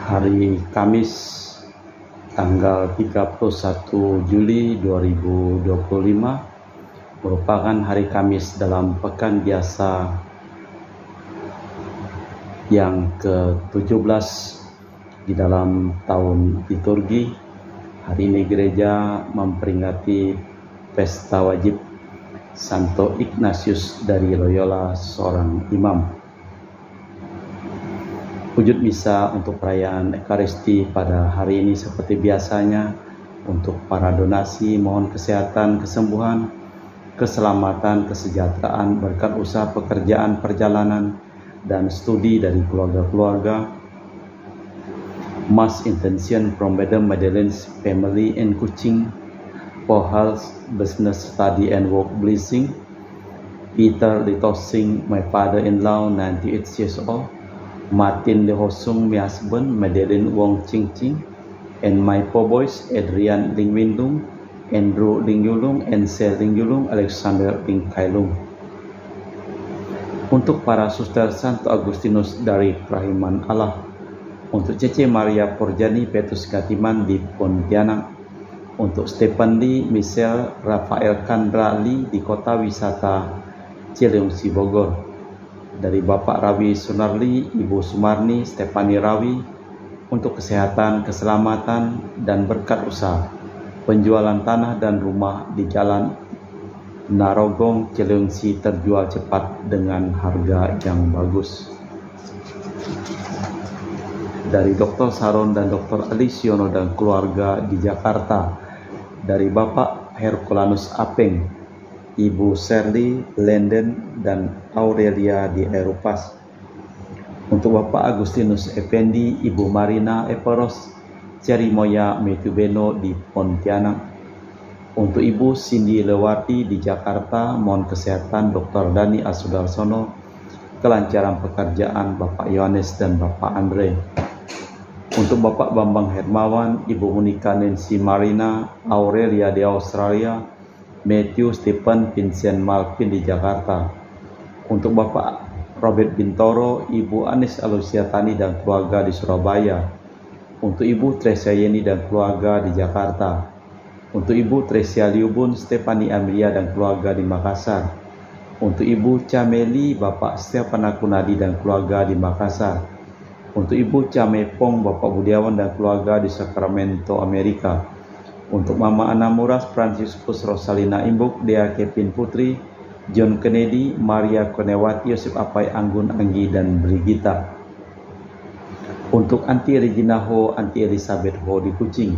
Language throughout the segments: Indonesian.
hari Kamis tanggal 31 Juli 2025 merupakan hari Kamis dalam pekan biasa yang ke-17 di dalam tahun liturgi. Hari ini gereja memperingati pesta wajib Santo Ignatius dari Loyola, seorang imam. Wujud misa untuk perayaan Ekaristi pada hari ini seperti biasanya. Untuk para donasi, mohon kesehatan, kesembuhan, keselamatan, kesejahteraan, berkat usaha pekerjaan, perjalanan, dan studi dari keluarga-keluarga. Mass intention from Madam Madeleine's family in Kuching for health, business, study, and work blessing. Peter Litosing, my father-in-law, 98 years old. Martin Lehosung, my husband, Madeleine Wong Ching Ching, and my four boys, Adrian Ling Windung, Andrew Ling Yulung, and Sel Ling Yulung, Alexander Ling Kailung. Untuk para suster Santo Agustinus dari Kerahiman Allah, untuk Cece Maria Porjani Petrus Gatiman di Pontianak, untuk Stephen Lee, Michelle, Rafael Kandra Lee di Kota Wisata Cileungsi Bogor. Dari Bapak Rawi Sunarli, Ibu Sumarni, Stefani Rawi, untuk kesehatan, keselamatan, dan berkat usaha, penjualan tanah dan rumah di Jalan Narogong, Cileungsi terjual cepat dengan harga yang bagus. Dari Dr. Saron dan Dr. Alisiono dan keluarga di Jakarta. Dari Bapak Herculanus Apeng, Ibu Shirley Lenden dan Aurelia di Eropas. Untuk Bapak Agustinus Effendi, Ibu Marina Eperos, Cerimoya Metubeno di Pontianak. Untuk Ibu Cindy Lewati di Jakarta, mohon kesehatan Dr. Dani Asudarsono, kelancaran pekerjaan Bapak Yohanes dan Bapak Andre. Untuk Bapak Bambang Hermawan, Ibu Monica Nancy Marina, Aurelia di Australia, Matthew Stephen Vincent Malvin di Jakarta. Untuk Bapak Robert Bintoro, Ibu Anis Alusiatani dan keluarga di Surabaya. Untuk Ibu Tresia Yeni dan keluarga di Jakarta. Untuk Ibu Tresia Liubun, Stefani Amelia dan keluarga di Makassar. Untuk Ibu Cameli, Bapak Stefan Akunadi dan keluarga di Makassar. Untuk Ibu Camepong, Bapak Budiawan dan keluarga di Sacramento, Amerika. Untuk Mama Anamuras Franciscus Rosalina Imbuk, Dea Kevin Putri, John Kennedy, Maria Konewati, Yosef Apai Anggun Anggi, dan Brigita. Untuk Anti Regina Ho, Anti Elizabeth Ho di Kuching.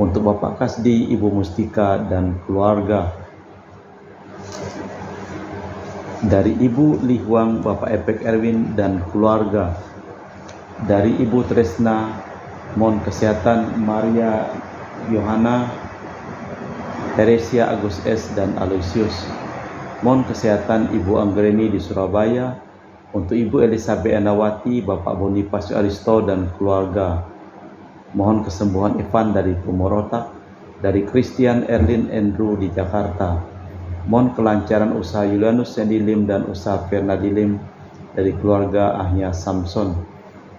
Untuk Bapak Kasdi, Ibu Mustika, dan keluarga. Dari Ibu Li Huang, Bapak Epek Erwin, dan keluarga. Dari Ibu Tresna, mohon kesehatan Maria Yohana, Teresia Agus S, dan Aloysius. Mohon kesehatan Ibu Anggreni di Surabaya. Untuk Ibu Elizabeth Anawati, Bapak Bonifacio Aristo, dan keluarga. Mohon kesembuhan Evan dari Tumorotak. Dari Christian Erlin Andrew di Jakarta. Mohon kelancaran usaha Julianus Sandy Lim dan usaha Fernandi Lim dari keluarga Ahnya Samson.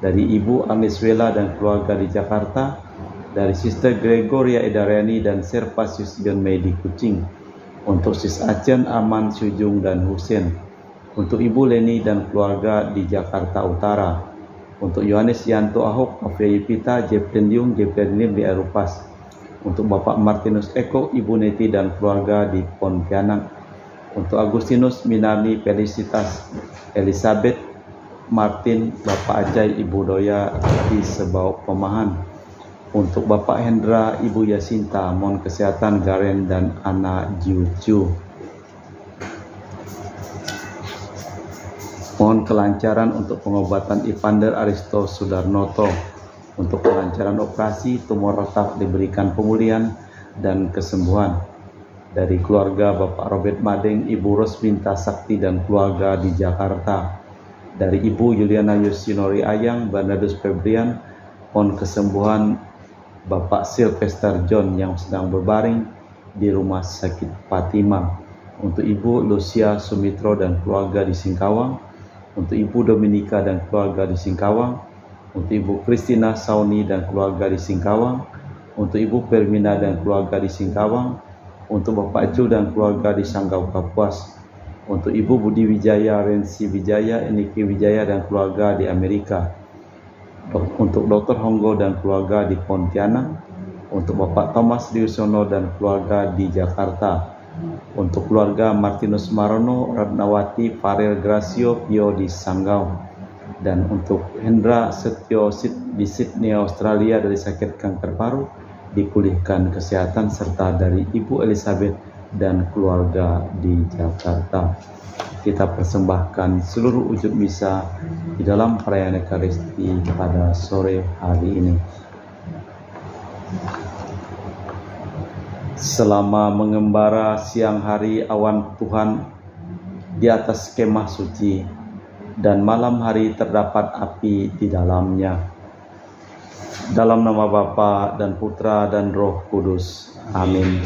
Dari Ibu Agnes Wela dan keluarga di Jakarta. Dari Sister Gregoria Edariani dan Servasius John May di Kuching. Untuk Sis Acen, Aman, Syujung, dan Husen. Untuk Ibu Leni dan keluarga di Jakarta Utara. Untuk Yohanes Yanto Ahok, Novia Yupita, Jeffrey Yung, Jeffrey Lim di Eropas. Untuk Bapak Martinus Eko, Ibu Neti dan keluarga di Pontianak. Untuk Agustinus Minarni Felicitas Elizabeth Martin, Bapak Ajay, Ibu Doya di Sebau Pemahan. Untuk Bapak Hendra, Ibu Yasinta, mohon kesehatan Garen dan anak Juju. Mohon kelancaran untuk pengobatan Ivander Aristo Sudarnoto. Untuk kelancaran operasi, tumor otak diberikan pemulihan dan kesembuhan. Dari keluarga Bapak Robert Madeng, Ibu Rosminta Sakti dan keluarga di Jakarta. Dari Ibu Juliana Yosinori Ayang, Bernardus Febrian, mohon kesembuhan Bapak Sylvester John yang sedang berbaring di Rumah Sakit Fatima. Untuk Ibu Lucia Sumitro dan keluarga di Singkawang. Untuk Ibu Dominika dan keluarga di Singkawang. untuk Ibu Kristina Sauni dan keluarga di Singkawang, untuk Ibu Permina dan keluarga di Singkawang, untuk Bapak Ju dan keluarga di Sanggau Kapuas, untuk Ibu Budi Wijaya, Rensi Wijaya, Niki Wijaya dan keluarga di Amerika, untuk Dr. Honggo dan keluarga di Pontianak, untuk Bapak Thomas Diusono dan keluarga di Jakarta, untuk keluarga Martinus Marono, Ratnawati, Farel Gracio, Pio di Sanggau, dan untuk Hendra Setio di Sydney, Australia dari sakit kanker paru, dipulihkan kesehatan, serta dari Ibu Elizabeth dan keluarga di Jakarta. Kita persembahkan seluruh wujud misa di dalam perayaan Ekaristi pada sore hari ini. Selama mengembara siang hari awan Tuhan di atas kemah suci, dan malam hari terdapat api di dalamnya. Dalam nama Bapa dan Putra dan Roh Kudus. Amin.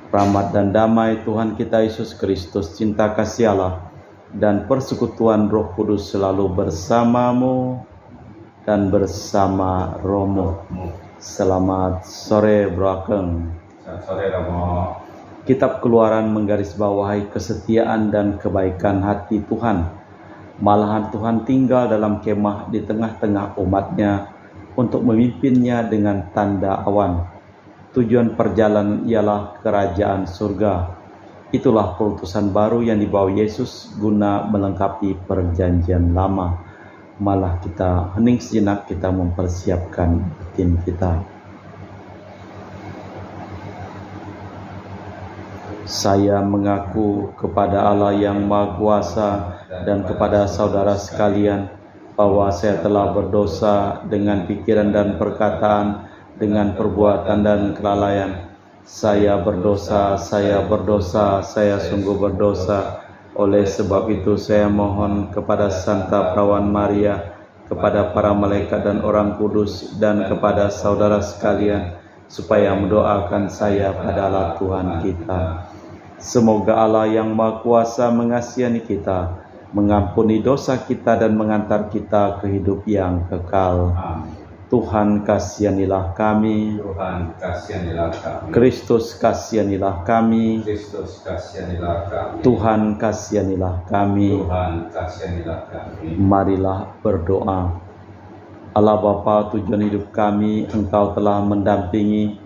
Rahmat dan damai Tuhan kita Yesus Kristus, cinta kasih Allah, dan persekutuan Roh Kudus selalu bersamamu dan bersama rohmu. Selamat sore Bro Akeng. Sore Romo. Kitab Keluaran menggarisbawahi kesetiaan dan kebaikan hati Tuhan. Malahan Tuhan tinggal dalam kemah di tengah-tengah umatnya untuk memimpinnya dengan tanda awan. Tujuan perjalanan ialah kerajaan surga. Itulah keutusan baru yang dibawa Yesus guna melengkapi perjanjian lama. Malah kita hening sejenak, kita mempersiapkan batin kita. Saya mengaku kepada Allah yang Maha Kuasa dan kepada saudara sekalian bahwa saya telah berdosa dengan pikiran dan perkataan, dengan perbuatan dan kelalaian. Saya berdosa, saya sungguh berdosa. Oleh sebab itu saya mohon kepada Santa Perawan Maria, kepada para malaikat dan orang kudus, dan kepada saudara sekalian, supaya mendoakan saya pada Allah Tuhan kita. Semoga Allah yang Maha Kuasa mengasihi kita, mengampuni dosa kita dan mengantar kita ke hidup yang kekal. Amin. Tuhan kasihanilah kami. Tuhan kasihanilah kami. Kristus kasihanilah kami. Kristus kasihanilah kami. Tuhan kasihanilah kami. Tuhan kasihanilah kami. Marilah berdoa. Allah Bapa, tujuan hidup kami, Engkau telah mendampingi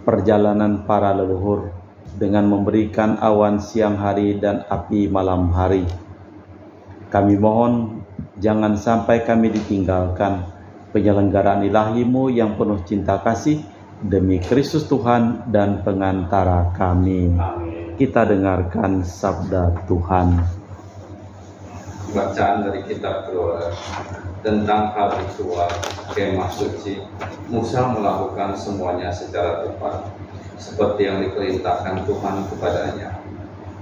perjalanan para leluhur dengan memberikan awan siang hari dan api malam hari. Kami mohon jangan sampai kami ditinggalkan penyelenggaraan ilahi-Mu yang penuh cinta kasih, demi Kristus Tuhan dan pengantara kami. Amin. Kita dengarkan sabda Tuhan. Bacaan dari kitab Keluaran tentang hal ritual kemah suci. Musa melakukan semuanya secara tepat, seperti yang diperintahkan Tuhan kepadanya.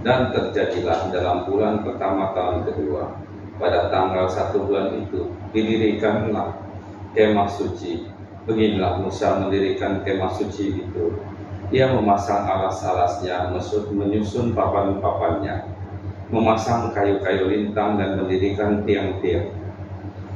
Dan terjadilah dalam bulan pertama tahun kedua, pada tanggal 1 bulan itu, didirikanlah kemah suci. Beginilah Musa mendirikan kemah suci itu. Ia memasang alas-alasnya, menyusun papan-papannya, memasang kayu-kayu lintang dan mendirikan tiang-tiang.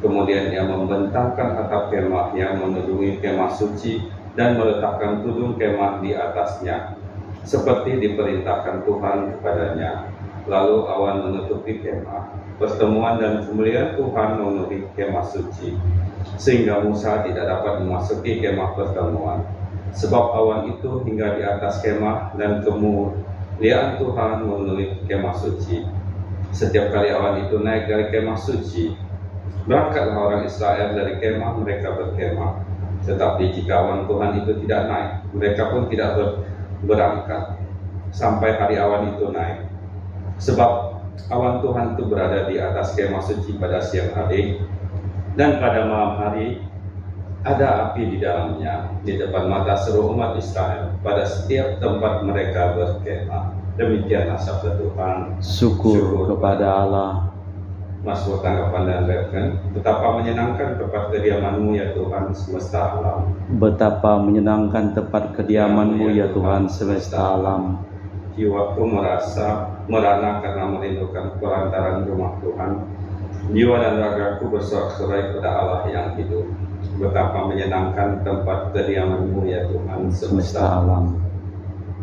Kemudian ia membentangkan atap kemah yang menutupi kemah suci dan meletakkan tudung kemah di atasnya, seperti diperintahkan Tuhan kepadanya. Lalu awan menutupi kemah pertemuan dan kemuliaan Tuhan memenuhi kemah suci, sehingga Musa tidak dapat memasuki kemah pertemuan, sebab awan itu hingga di atas kemah dan kemuliaan Tuhan memenuhi kemah suci. Setiap kali awan itu naik dari kemah suci, berangkatlah orang Israel dari kemah mereka berkemah. Tetapi jika awan Tuhan itu tidak naik, mereka pun tidak berangkat sampai hari awan itu naik. Sebab awan Tuhan itu berada di atas kemah suci pada siang hari, dan pada malam hari ada api di dalamnya, di depan mata seluruh umat Israel pada setiap tempat mereka berkemah. Demikianlah sabda Tuhan. Syukur kepada Allah. Mazmur tanggapan dan referen. Betapa menyenangkan tempat kediaman-Mu ya Tuhan semesta alam. Betapa menyenangkan tempat kediaman-Mu ya Tuhan semesta alam. Jiwaku merana karena merindukan perantaran rumah Tuhan. Jiwa dan ragaku bersorak-sorai pada Allah yang hidup. Betapa menyenangkan tempat kediaman-Mu ya Tuhan semesta alam.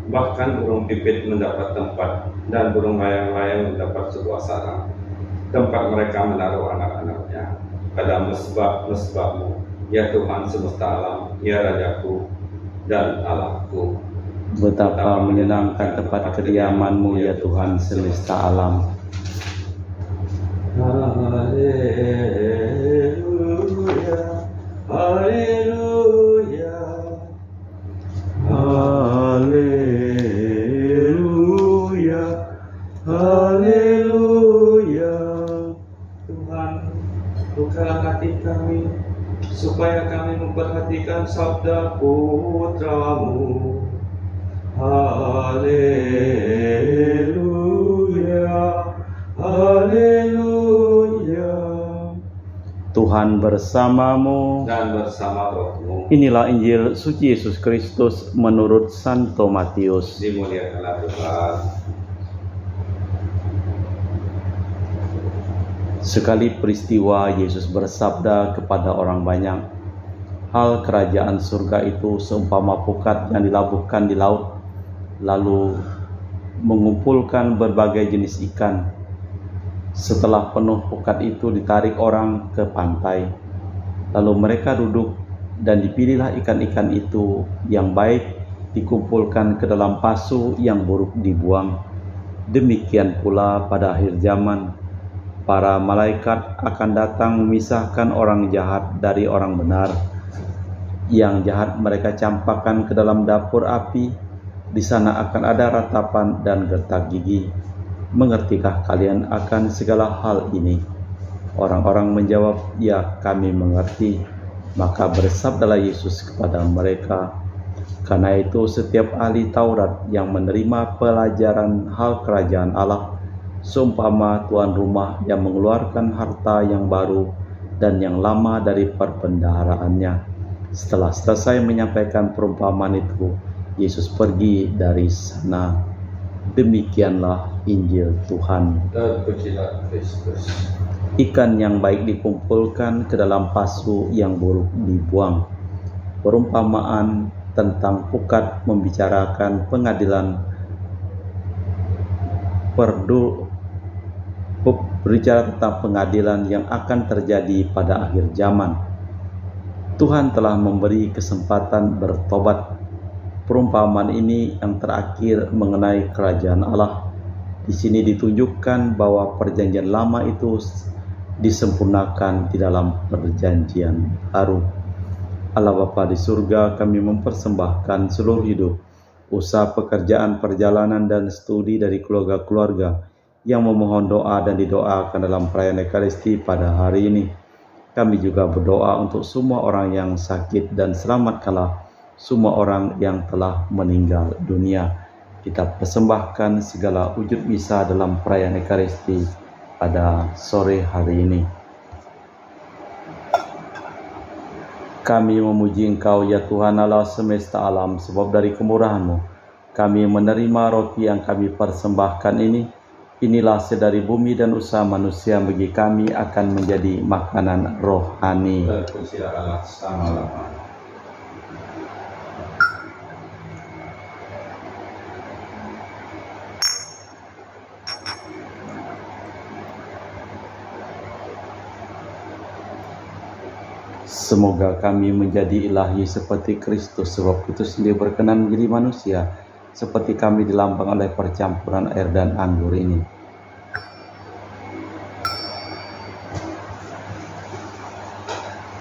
Bahkan burung pipit mendapat tempat dan burung layang-layang mendapat sebuah sarang, tempat mereka menaruh anak-anaknya. Pada mesbah-mesbah-Mu ya Tuhan semesta alam, ya Rajaku dan Allahku. Betapa menyenangkan tempat kediaman-Mu ya Tuhan semesta alam. Haleluya, haleluya, haleluya, haleluya. Tuhan, bukalah hati kami supaya kami memperhatikan sabda putra-Mu. Haleluya, haleluya. Tuhan bersamamu Dan bersama roh-Mu. Inilah Injil suci Yesus Kristus menurut Santo Matius. Dimuliakanlah Tuhan. Sekali peristiwa Yesus bersabda kepada orang banyak, hal kerajaan surga itu seumpama pukat yang dilabuhkan di laut, lalu mengumpulkan berbagai jenis ikan. Setelah penuh pukat itu ditarik orang ke pantai, lalu mereka duduk dan dipilihlah ikan-ikan itu yang baik dikumpulkan ke dalam pasu, yang buruk dibuang. Demikian pula pada akhir zaman, para malaikat akan datang memisahkan orang jahat dari orang benar. Yang jahat mereka campakkan ke dalam dapur api, di sana akan ada ratapan dan gertak gigi. Mengertikah kalian akan segala hal ini? Orang-orang menjawab, ya kami mengerti. Maka bersabdalah Yesus kepada mereka, karena itu setiap ahli Taurat yang menerima pelajaran hal kerajaan Allah, seumpama tuan rumah yang mengeluarkan harta yang baru dan yang lama dari perbendaharaannya. Setelah selesai menyampaikan perumpamaan itu, Yesus pergi dari sana. Demikianlah Injil Tuhan. Terpujilah Kristus. Ikan yang baik dikumpulkan ke dalam pasu, yang buruk dibuang. Perumpamaan tentang pukat membicarakan pengadilan berbicara tentang pengadilan yang akan terjadi pada akhir zaman. Tuhan telah memberi kesempatan bertobat. Perumpamaan ini yang terakhir mengenai kerajaan Allah. Di sini ditunjukkan bahwa perjanjian lama itu disempurnakan di dalam perjanjian baru. Allah Bapa di surga, kami mempersembahkan seluruh hidup, usaha, pekerjaan, perjalanan, dan studi dari keluarga-keluarga yang memohon doa dan didoakan dalam perayaan Ekaristi pada hari ini. Kami juga berdoa untuk semua orang yang sakit, dan selamatkanlah semua orang yang telah meninggal dunia. Kita persembahkan segala wujud misa dalam perayaan Ekaristi pada sore hari ini. Kami memuji Engkau ya Tuhan Allah semesta alam, sebab dari kemurahan-Mu kami menerima roti yang kami persembahkan ini. Inilah sedari bumi dan usaha manusia bagi kami akan menjadi makanan rohani. Terpujilah Allah selama-lamanya. Semoga kami menjadi ilahi seperti Kristus, sebab Kristus sendiri berkenan menjadi manusia, seperti kami dilambang oleh percampuran air dan anggur ini.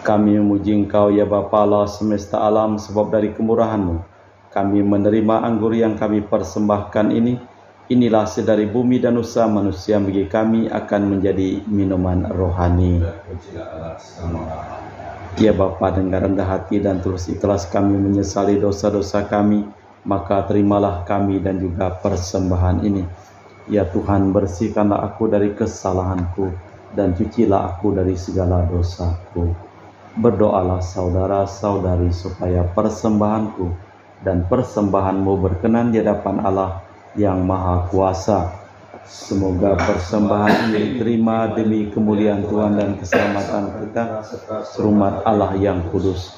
Kami memuji Engkau ya Bapa Allah semesta alam, sebab dari kemurahan-Mu kami menerima anggur yang kami persembahkan ini. Inilah sedari bumi dan usaha manusia bagi kami akan menjadi minuman rohani. Terpujilah Allah selama-lamanya. Ya Bapa, dengan rendah hati dan tulus ikhlas kami menyesali dosa-dosa kami, maka terimalah kami dan juga persembahan ini. Ya Tuhan, bersihkanlah aku dari kesalahanku dan cucilah aku dari segala dosaku. Berdoalah saudara-saudari supaya persembahanku dan persembahan-Mu berkenan di hadapan Allah yang Maha Kuasa. Semoga persembahan ini diterima demi kemuliaan Tuhan dan keselamatan kita, serumat Allah yang kudus.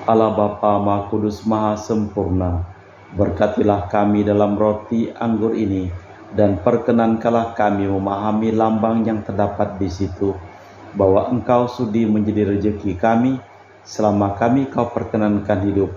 Allah Bapa Maha Kudus Maha Sempurna, berkatilah kami dalam roti anggur ini, dan perkenankanlah kami memahami lambang yang terdapat di situ, bahwa Engkau sudi menjadi rejeki kami, selama kami Kau perkenankan hidup,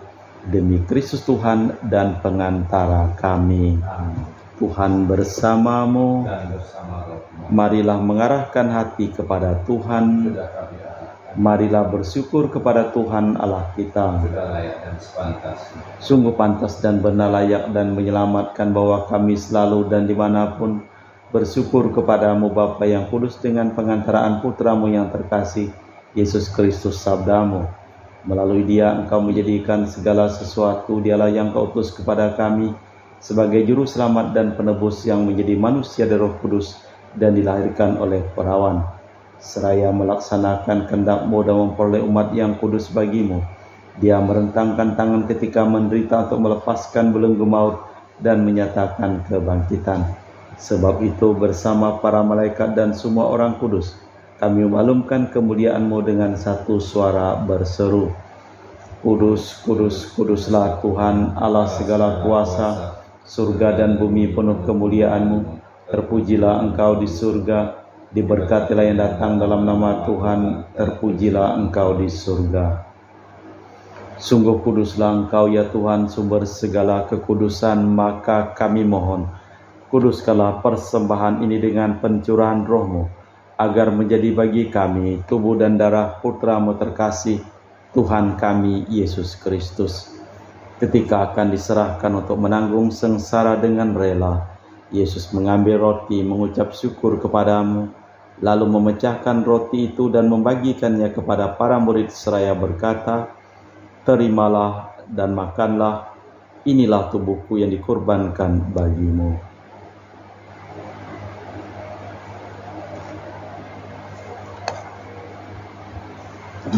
demi Kristus Tuhan dan pengantara kami. Amin. Tuhan bersamamu, Dan bersama rohmu. marilah mengarahkan hati kepada Tuhan, Sudah kami arahkan, marilah bersyukur kepada Tuhan Allah kita. sudah layak dan sepantasnya. Sungguh pantas dan benar layak dan menyelamatkan bahwa kami selalu dan dimanapun bersyukur kepadamu Bapa yang kudus dengan pengantaraan putramu yang terkasih, Yesus Kristus sabdamu. Melalui dia Engkau menjadikan segala sesuatu, dialah yang Kau utus kepada kami sebagai juru selamat dan penebus yang menjadi manusia dari Roh Kudus dan dilahirkan oleh perawan, seraya melaksanakan kehendak-Mu dan memperoleh umat yang kudus bagimu. Dia merentangkan tangan ketika menderita untuk melepaskan belenggu maut dan menyatakan kebangkitan. Sebab itu bersama para malaikat dan semua orang kudus, kami memaklumkan kemuliaan-Mu dengan satu suara berseru, Kudus, kudus, kuduslah Tuhan Allah segala kuasa, surga dan bumi penuh kemuliaan-Mu. Terpujilah Engkau di surga, diberkatilah yang datang dalam nama Tuhan, terpujilah Engkau di surga. Sungguh kuduslah Engkau ya Tuhan, sumber segala kekudusan, maka kami mohon, kuduskanlah persembahan ini dengan pencurahan Roh-Mu, agar menjadi bagi kami tubuh dan darah Putra-Mu terkasih, Tuhan kami Yesus Kristus. Ketika akan diserahkan untuk menanggung sengsara dengan rela, Yesus mengambil roti, mengucap syukur kepadamu, lalu memecahkan roti itu dan membagikannya kepada para murid seraya berkata, terimalah dan makanlah, inilah tubuhku yang dikorbankan bagimu.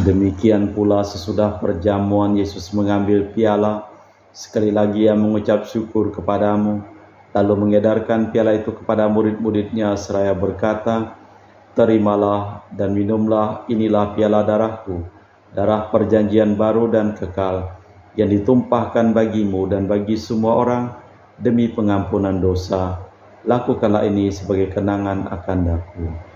Demikian pula sesudah perjamuan Yesus mengambil piala, sekali lagi ia mengucap syukur kepadamu, lalu mengedarkan piala itu kepada murid-muridnya seraya berkata, terimalah dan minumlah, inilah piala darahku, darah perjanjian baru dan kekal, yang ditumpahkan bagimu dan bagi semua orang demi pengampunan dosa. Lakukanlah ini sebagai kenangan akan aku.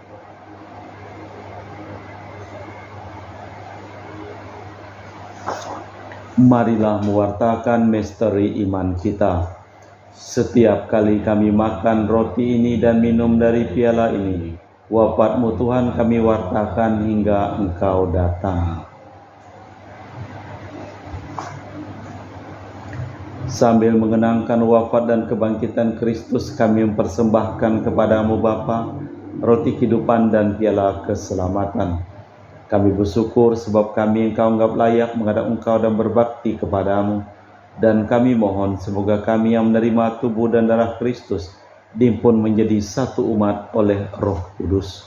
Marilah mewartakan misteri iman kita. Setiap kali kami makan roti ini dan minum dari piala ini, wafat-Mu Tuhan kami wartakan hingga Engkau datang. Sambil mengenangkan wafat dan kebangkitan Kristus, kami mempersembahkan kepadamu Bapa, roti kehidupan dan piala keselamatan. Kami bersyukur sebab kami Engkau anggap layak menghadap Engkau dan berbakti kepadamu. Dan kami mohon semoga kami yang menerima tubuh dan darah Kristus dihimpun menjadi satu umat oleh Roh Kudus.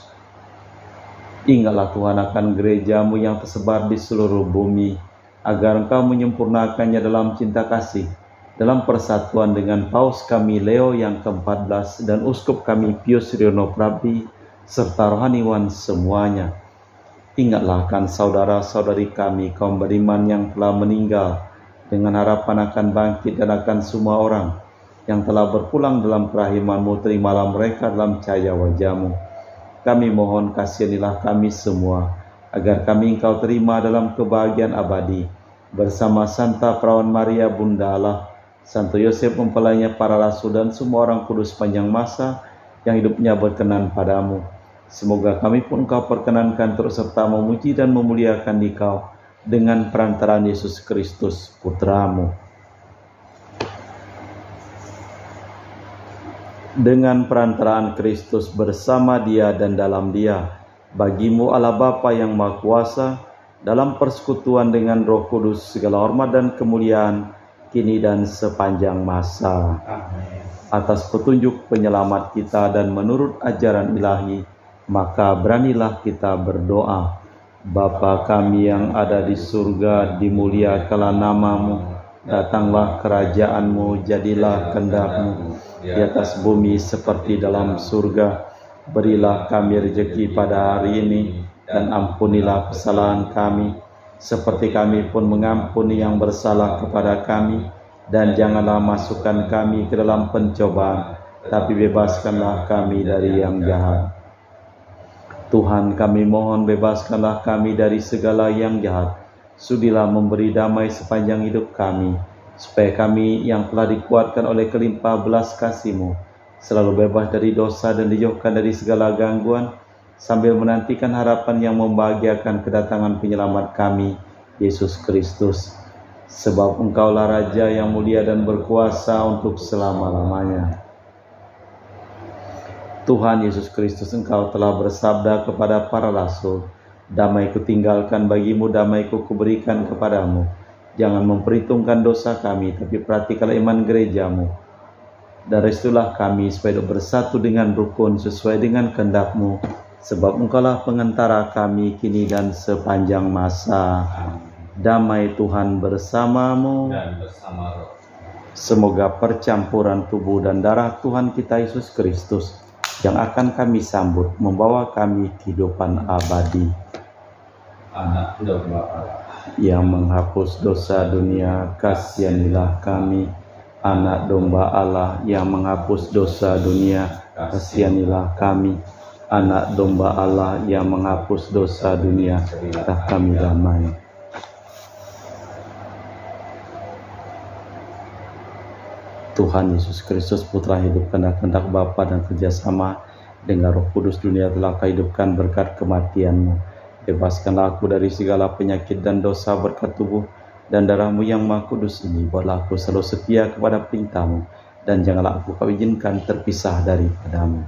Ingatlah Tuhan akan gereja-Mu yang tersebar di seluruh bumi, agar Engkau menyempurnakannya dalam cinta kasih, dalam persatuan dengan Paus kami Leo yang ke-14 dan Uskup kami Pius Riono Prabi, serta rohaniwan semuanya. Ingatlah akan saudara-saudari kami kaum beriman yang telah meninggal, dengan harapan akan bangkit, dan akan semua orang yang telah berpulang dalam kerahiman-Mu, terimalah mereka dalam cahaya wajah-Mu. Kami mohon kasihanilah kami semua, agar kami Engkau terima dalam kebahagiaan abadi, bersama Santa Perawan Maria Bunda Allah, Santo Yosef mempelainya para rasul, dan semua orang kudus panjang masa yang hidupnya berkenan padamu. Semoga kami pun Engkau perkenankan terus serta memuji dan memuliakan Dikau dengan perantaraan Yesus Kristus Putra-Mu. Dengan perantaraan Kristus, bersama Dia dan dalam Dia, bagi-Mu Allah Bapa yang Maha Kuasa, dalam persekutuan dengan Roh Kudus, segala hormat dan kemuliaan kini dan sepanjang masa. Amin. Atas petunjuk penyelamat kita dan menurut ajaran ilahi, maka beranilah kita berdoa. Bapa kami yang ada di surga, dimuliakanlah nama-Mu, Datanglah kerajaan-Mu, jadilah kehendak-Mu di atas bumi seperti dalam surga. Berilah kami rezeki pada hari ini, dan ampunilah kesalahan kami, seperti kami pun mengampuni yang bersalah kepada kami. Dan janganlah masukkan kami ke dalam pencobaan, tapi bebaskanlah kami dari yang jahat. Tuhan, kami mohon bebaskanlah kami dari segala yang jahat. Sudilah memberi damai sepanjang hidup kami, supaya kami yang telah dikuatkan oleh kelimpah belas kasih-Mu selalu bebas dari dosa dan dijauhkan dari segala gangguan, sambil menantikan harapan yang membahagiakan kedatangan penyelamat kami, Yesus Kristus. Sebab Engkaulah Raja yang mulia dan berkuasa untuk selama-lamanya. Tuhan Yesus Kristus, Engkau telah bersabda kepada para rasul, "Damai kutinggalkan bagimu, damai kuberikan kepadamu. Jangan memperhitungkan dosa kami, tapi perhatikanlah iman gerejamu. Dan restulah kami supaya bersatu dengan rukun sesuai dengan kehendak-Mu, sebab Engkaulah pengantara kami kini dan sepanjang masa." Damai Tuhan bersamamu dan bersama roh. Semoga percampuran tubuh dan darah Tuhan kita Yesus Kristus yang akan kami sambut membawa kami kehidupan abadi. Anak domba Allah Yang menghapus dosa dunia, kasihanilah kami. Anak domba Allah yang menghapus dosa dunia, kasihanilah kami. Anak domba Allah yang menghapus dosa dunia, berilah kami damai. Tuhan Yesus Kristus, Putra hidupkan kehendak Bapa dan kerjasama dengan Roh Kudus dunia telah Kau hidupkan berkat kematian-Mu. Bebaskanlah aku dari segala penyakit dan dosa berkat tubuh dan darah-Mu yang Maha Kudus ini. Buatlah aku selalu setia kepada perintah-Mu, dan janganlah aku Kau izinkan terpisah daripada-Mu.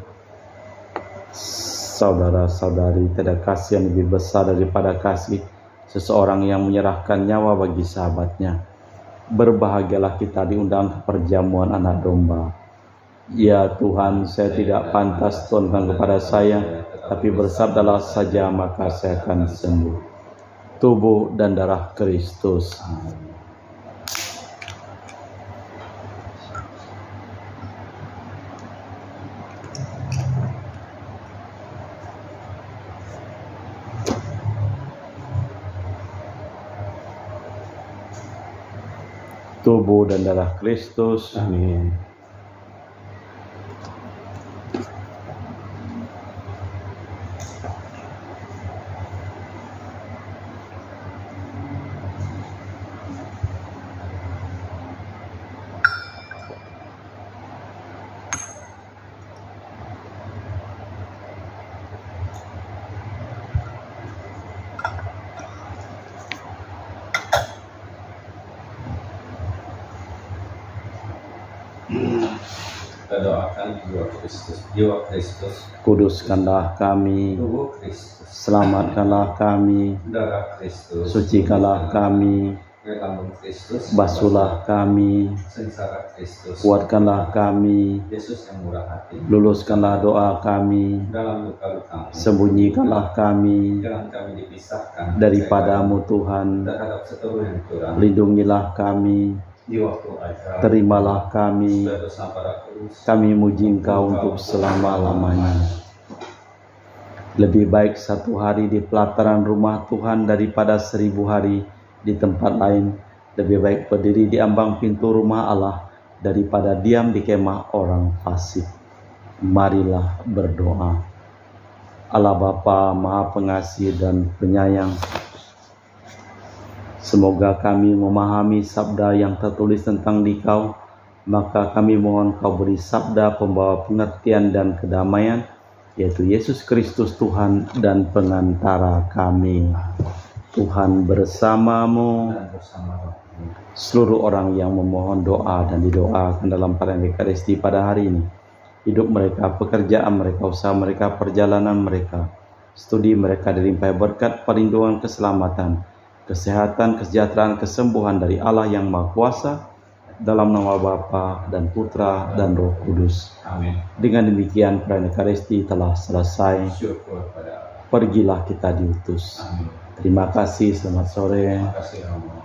Saudara-saudari, tiada kasih yang lebih besar daripada kasih seseorang yang menyerahkan nyawa bagi sahabatnya. Berbahagialah kita diundang ke perjamuan anak domba. Ya Tuhan, saya tidak pantas tuankan kepada saya, tapi bersabdalah saja maka saya akan sembuh. Tubuh dan darah Kristus. Tubuh dan darah Kristus. Amin. Kita doakan jiwa Kristus, Kuduskanlah kami, tubuh Kristus, selamatkanlah kami, darah Kristus, sucikanlah kami, lambung Kristus, basuhlah kami, sengsara Kristus, kuatkanlah kami, Yesus yang murah hati, luluskanlah doa kami, dalam luka-luka-Mu, sembunyikanlah kami jangan kami dipisahkan daripada-Mu Tuhan, terhadap seteru yang kurang, lindungilah kami, di waktu ajar, terimalah kami, dosa para kudus, kami muji Engkau untuk selama-lamanya. Lebih baik satu hari di pelataran rumah Tuhan daripada 1000 hari di tempat lain. Lebih baik berdiri di ambang pintu rumah Allah daripada diam di kemah orang fasik. Marilah berdoa. Allah Bapa Maha Pengasih dan Penyayang, semoga kami memahami sabda yang tertulis tentang Dikau, maka kami mohon Kau beri sabda pembawa pengertian dan kedamaian, yaitu Yesus Kristus Tuhan dan pengantara kami. Tuhan bersamamu. dan bersama roh-Mu. Seluruh orang yang memohon doa dan didoakan dalam perayaan Ekaristi pada hari ini, hidup mereka, pekerjaan mereka, usaha mereka, perjalanan mereka, studi mereka dilimpahi berkat, perlindungan, keselamatan, kesehatan, kesejahteraan, kesembuhan dari Allah yang Maha Kuasa, dalam nama Bapa dan Putra dan Roh Kudus. Amin. Dengan demikian perayaan Ekaristi telah selesai. Syukur pada Allah. Pergilah kita diutus. Amin. Terima kasih, selamat sore. Terima kasih Allah.